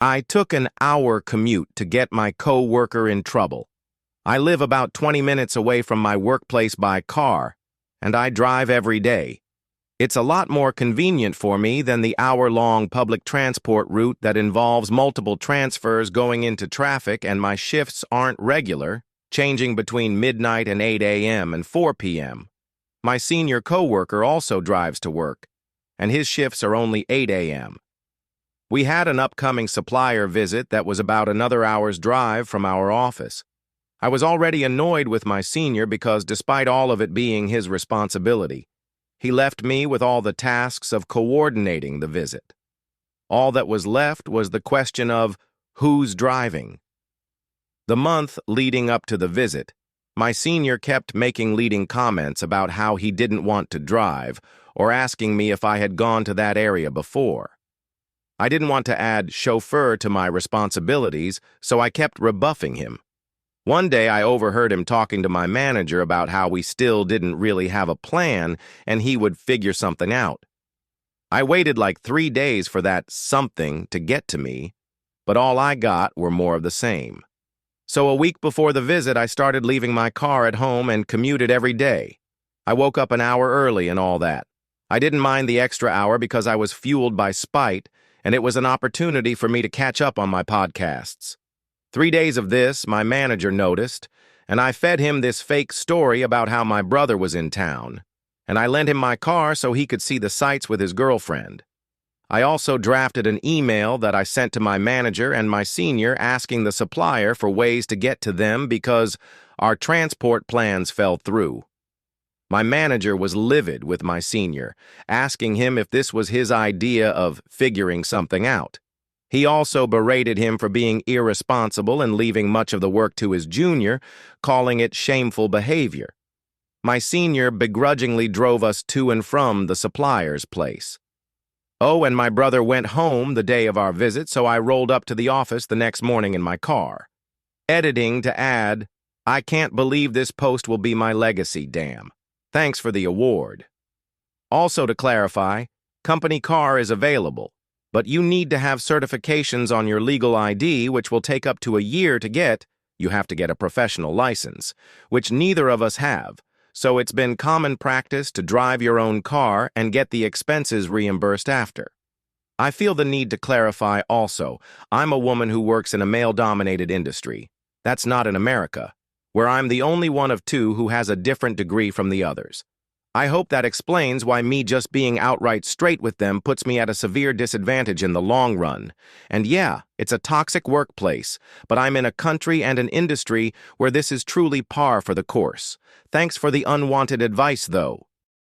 I took an hour commute to get my coworker in trouble. I live about 20 minutes away from my workplace by car, and I drive every day. It's a lot more convenient for me than the hour-long public transport route that involves multiple transfers going into traffic, and my shifts aren't regular, changing between midnight and 8 a.m. and 4 p.m. My senior coworker also drives to work, and his shifts are only 8 a.m. We had an upcoming supplier visit that was about another hour's drive from our office. I was already annoyed with my senior because despite all of it being his responsibility, he left me with all the tasks of coordinating the visit. All that was left was the question of who's driving. The month leading up to the visit, my senior kept making leading comments about how he didn't want to drive or asking me if I had gone to that area before. I didn't want to add chauffeur to my responsibilities, so I kept rebuffing him. One day I overheard him talking to my manager about how we still didn't really have a plan and he would figure something out. I waited like 3 days for that something to get to me, but all I got were more of the same. So a week before the visit, I started leaving my car at home and commuted every day. I woke up an hour early and all that. I didn't mind the extra hour because I was fueled by spite, and it was an opportunity for me to catch up on my podcasts. 3 days of this, my manager noticed, and I fed him this fake story about how my brother was in town, and I lent him my car so he could see the sights with his girlfriend. I also drafted an email that I sent to my manager and my senior asking the supplier for ways to get to them because our transport plans fell through. My manager was livid with my senior, asking him if this was his idea of figuring something out. He also berated him for being irresponsible and leaving much of the work to his junior, calling it shameful behavior. My senior begrudgingly drove us to and from the supplier's place. Oh, and my brother went home the day of our visit, so I rolled up to the office the next morning in my car. Editing to add, "I can't believe this post will be my legacy, damn. Thanks for the award." Also to clarify, company car is available, but you need to have certifications on your legal ID, which will take up to a year to get. You have to get a professional license, which neither of us have, so it's been common practice to drive your own car and get the expenses reimbursed after. I feel the need to clarify also, I'm a woman who works in a male-dominated industry. That's not in America, where I'm the only one of two who has a different degree from the others. I hope that explains why me just being outright straight with them puts me at a severe disadvantage in the long run. And yeah, it's a toxic workplace, but I'm in a country and an industry where this is truly par for the course. Thanks for the unwanted advice, though.